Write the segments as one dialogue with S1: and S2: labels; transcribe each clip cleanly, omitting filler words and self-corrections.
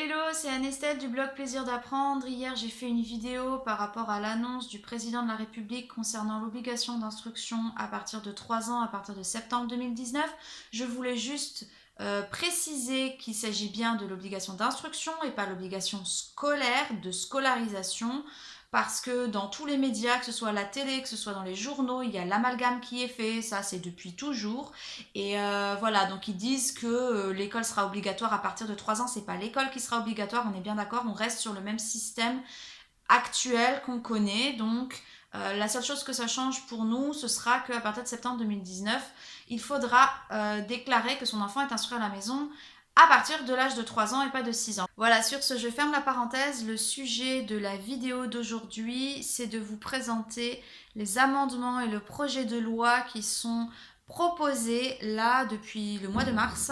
S1: Hello, c'est Anestelle du blog Plaisir d'apprendre. Hier, j'ai fait une vidéo par rapport à l'annonce du président de la République concernant l'obligation d'instruction à partir de 3 ans, à partir de septembre 2019. Je voulais juste préciser qu'il s'agit bien de l'obligation d'instruction et pas l'obligation scolaire, de scolarisation. Parce que dans tous les médias, que ce soit à la télé, que ce soit dans les journaux, il y a l'amalgame qui est fait, ça c'est depuis toujours. Et voilà, donc ils disent que l'école sera obligatoire à partir de 3 ans. C'est pas l'école qui sera obligatoire, on est bien d'accord, on reste sur le même système actuel qu'on connaît. Donc la seule chose que ça change pour nous, ce sera qu'à partir de septembre 2019, il faudra déclarer que son enfant est instruit à la maison à partir de l'âge de 3 ans et pas de 6 ans. Voilà, sur ce, je ferme la parenthèse. Le sujet de la vidéo d'aujourd'hui, c'est de vous présenter les amendements et le projet de loi qui sont proposés là depuis le mois de mars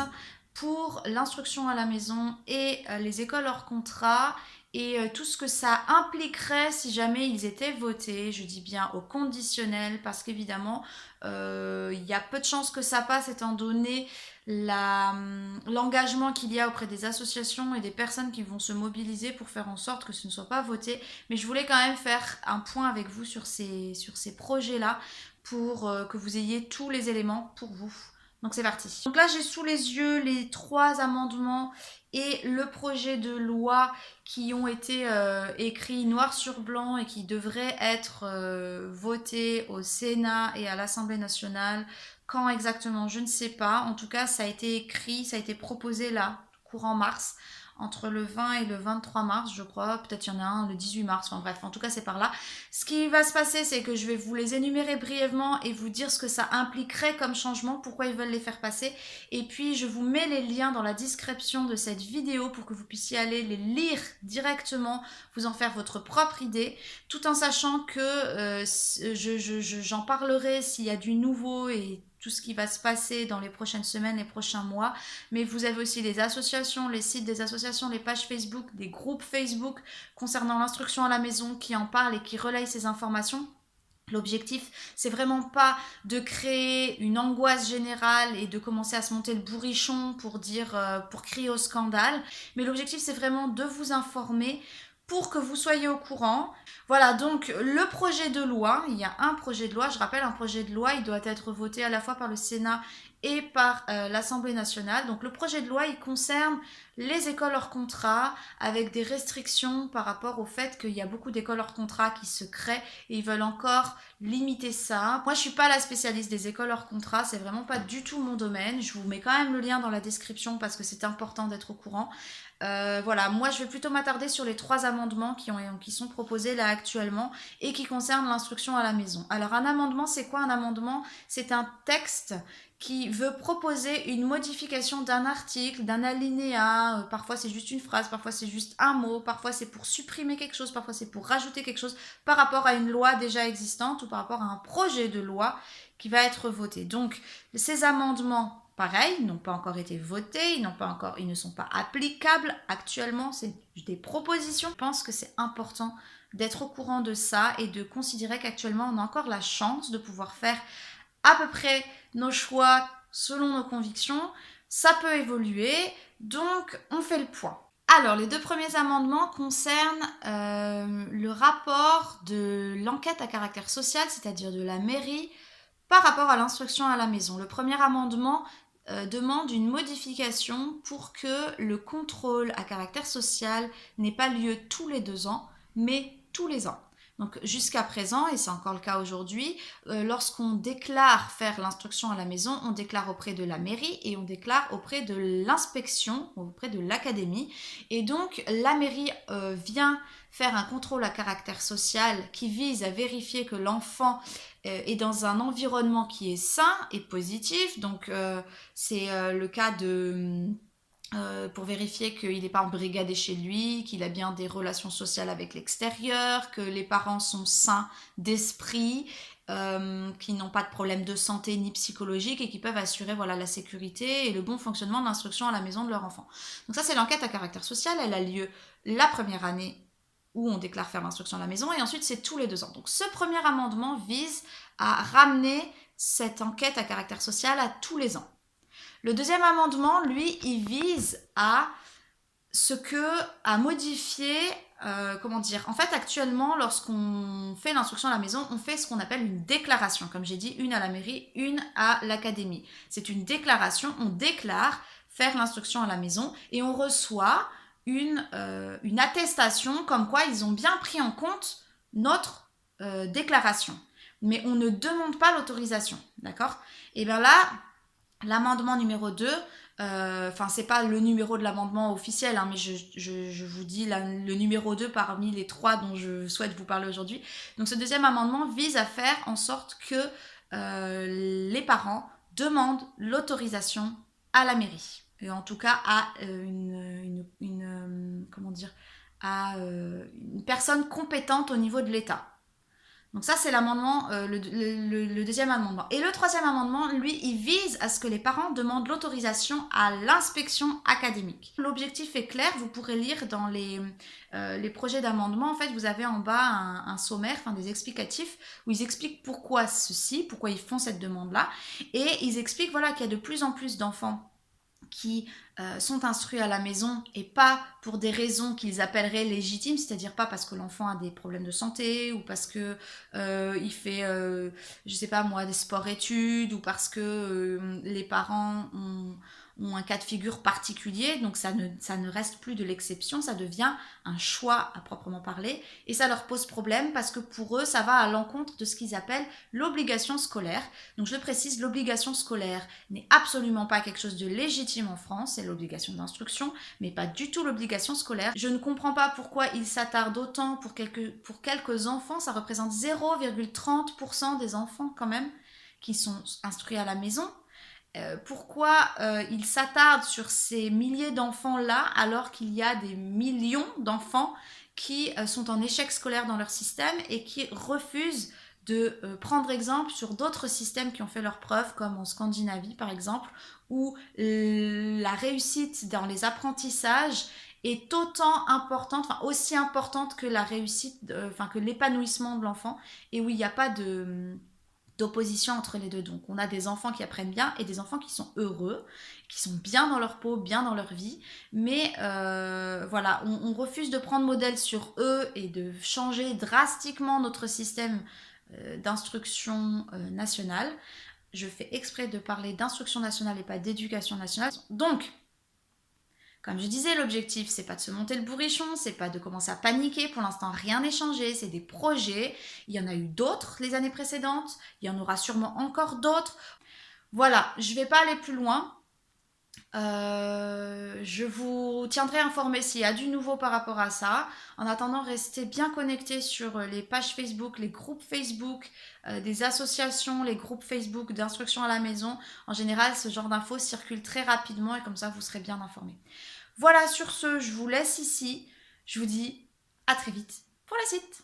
S1: pour l'instruction à la maison et les écoles hors contrat et tout ce que ça impliquerait si jamais ils étaient votés. Je dis bien au conditionnel parce qu'évidemment, il y a peu de chances que ça passe étant donné l'engagement qu'il y a auprès des associations et des personnes qui vont se mobiliser pour faire en sorte que ce ne soit pas voté. Mais je voulais quand même faire un point avec vous sur ces projets-là pour que vous ayez tous les éléments pour vous. Donc c'est parti. Donc là j'ai sous les yeux les 3 amendements et le projet de loi qui ont été écrits noir sur blanc et qui devraient être votés au Sénat et à l'Assemblée nationale. Quand exactement, je ne sais pas. En tout cas, ça a été écrit, ça a été proposé là, courant mars, entre le 20 et le 23 mars, je crois. Peut-être il y en a un le 18 mars, enfin bref, en tout cas c'est par là. Ce qui va se passer, c'est que je vais vous les énumérer brièvement et vous dire ce que ça impliquerait comme changement, pourquoi ils veulent les faire passer. Et puis je vous mets les liens dans la description de cette vidéo pour que vous puissiez aller les lire directement, vous en faire votre propre idée, tout en sachant que j'en parlerai s'il y a du nouveau et tout ce qui va se passer dans les prochaines semaines, les prochains mois. Mais vous avez aussi les associations, les sites des associations, les pages Facebook, des groupes Facebook concernant l'instruction à la maison qui en parlent et qui relayent ces informations. L'objectif, c'est vraiment pas de créer une angoisse générale et de commencer à se monter le bourrichon pour pour crier au scandale. Mais l'objectif, c'est vraiment de vous informer pour que vous soyez au courant. Voilà, donc le projet de loi, il y a un projet de loi, je rappelle, un projet de loi, il doit être voté à la fois par le Sénat et par l'Assemblée nationale. Donc le projet de loi, il concerne les écoles hors contrat avec des restrictions par rapport au fait qu'il y a beaucoup d'écoles hors contrat qui se créent et ils veulent encore limiter ça. Moi, je suis pas la spécialiste des écoles hors contrat, c'est vraiment pas du tout mon domaine. Je vous mets quand même le lien dans la description parce que c'est important d'être au courant. Voilà, moi je vais plutôt m'attarder sur les 3 amendements qui sont proposés là actuellement et qui concernent l'instruction à la maison. Alors un amendement, c'est quoi un amendement? C'est un texte qui veut proposer une modification d'un article, d'un alinéa, parfois c'est juste une phrase, parfois c'est juste un mot, parfois c'est pour supprimer quelque chose, parfois c'est pour rajouter quelque chose par rapport à une loi déjà existante ou par rapport à un projet de loi qui va être voté. Donc ces amendements, pareil, n'ont pas encore été votés, ils ne sont pas applicables actuellement, c'est des propositions. Je pense que c'est important d'être au courant de ça et de considérer qu'actuellement on a encore la chance de pouvoir faire à peu près nos choix selon nos convictions. Ça peut évoluer, donc on fait le point. Alors, les 2 premiers amendements concernent le rapport de l'enquête à caractère social, c'est-à-dire de la mairie, par rapport à l'instruction à la maison. Le premier amendement demande une modification pour que le contrôle à caractère social n'ait pas lieu tous les 2 ans, mais tous les ans. Donc jusqu'à présent, et c'est encore le cas aujourd'hui, lorsqu'on déclare faire l'instruction à la maison, on déclare auprès de la mairie et on déclare auprès de l'inspection, auprès de l'académie. Et donc la mairie vient faire un contrôle à caractère social qui vise à vérifier que l'enfant est dans un environnement qui est sain et positif. Donc c'est le cas de... pour vérifier qu'il n'est pas embrigadé chez lui, qu'il a bien des relations sociales avec l'extérieur, que les parents sont sains d'esprit, qui n'ont pas de problème de santé ni psychologique et qui peuvent assurer voilà, la sécurité et le bon fonctionnement de l'instruction à la maison de leur enfant. Donc ça, c'est l'enquête à caractère social. Elle a lieu la première année où on déclare faire l'instruction à la maison et ensuite c'est tous les 2 ans. Donc ce premier amendement vise à ramener cette enquête à caractère social à tous les ans. Le deuxième amendement, lui, il vise à ce que à modifier, comment dire, en fait actuellement lorsqu'on fait l'instruction à la maison, on fait ce qu'on appelle une déclaration, comme j'ai dit, une à la mairie, une à l'académie. C'est une déclaration, on déclare faire l'instruction à la maison et on reçoit une attestation comme quoi ils ont bien pris en compte notre déclaration. Mais on ne demande pas l'autorisation, d'accord? Et bien là, l'amendement numéro 2, enfin c'est pas le numéro de l'amendement officiel, hein, mais je vous dis le numéro 2 parmi les 3 dont je souhaite vous parler aujourd'hui. Donc ce deuxième amendement vise à faire en sorte que les parents demandent l'autorisation à la mairie. Et en tout cas à comment dire, à une personne compétente au niveau de l'État. Donc ça, c'est l'amendement, le deuxième amendement. Et le troisième amendement, lui, il vise à ce que les parents demandent l'autorisation à l'inspection académique. L'objectif est clair, vous pourrez lire dans les projets d'amendement, en fait, vous avez en bas un sommaire, enfin des explicatifs, où ils expliquent pourquoi ceci, pourquoi ils font cette demande-là, et ils expliquent voilà, qu'il y a de plus en plus d'enfants qui sont instruits à la maison et pas pour des raisons qu'ils appelleraient légitimes, c'est-à-dire pas parce que l'enfant a des problèmes de santé ou parce que il fait, je sais pas moi, des sports-études ou parce que les parents ont un cas de figure particulier, donc ça ne reste plus de l'exception, ça devient un choix à proprement parler, et ça leur pose problème parce que pour eux, ça va à l'encontre de ce qu'ils appellent l'obligation scolaire. Donc je le précise, l'obligation scolaire n'est absolument pas quelque chose de légitime en France, c'est l'obligation d'instruction, mais pas du tout l'obligation scolaire. Je ne comprends pas pourquoi ils s'attardent autant pour quelques enfants, ça représente 0,30% des enfants quand même qui sont instruits à la maison. Pourquoi ils s'attardent sur ces milliers d'enfants-là alors qu'il y a des millions d'enfants qui sont en échec scolaire dans leur système et qui refusent de prendre exemple sur d'autres systèmes qui ont fait leurs preuves, comme en Scandinavie par exemple, où la réussite dans les apprentissages est autant importante, enfin aussi importante que la réussite, enfin que l'épanouissement de l'enfant, et où il n'y a pas d'opposition entre les deux. Donc on a des enfants qui apprennent bien et des enfants qui sont heureux, qui sont bien dans leur peau, bien dans leur vie, mais voilà, on refuse de prendre modèle sur eux et de changer drastiquement notre système d'instruction nationale. Je fais exprès de parler d'instruction nationale et pas d'éducation nationale. Donc, comme je disais, l'objectif, c'est pas de se monter le bourrichon, c'est pas de commencer à paniquer. Pour l'instant, rien n'est changé. C'est des projets. Il y en a eu d'autres les années précédentes. Il y en aura sûrement encore d'autres. Voilà, je vais pas aller plus loin. Je vous tiendrai informé s'il y a du nouveau par rapport à ça. En attendant, restez bien connectés sur les pages Facebook, les groupes Facebook, des associations, les groupes Facebook d'instruction à la maison. En général, ce genre d'infos circule très rapidement et comme ça, vous serez bien informés. Voilà, sur ce, je vous laisse ici. Je vous dis à très vite pour la suite.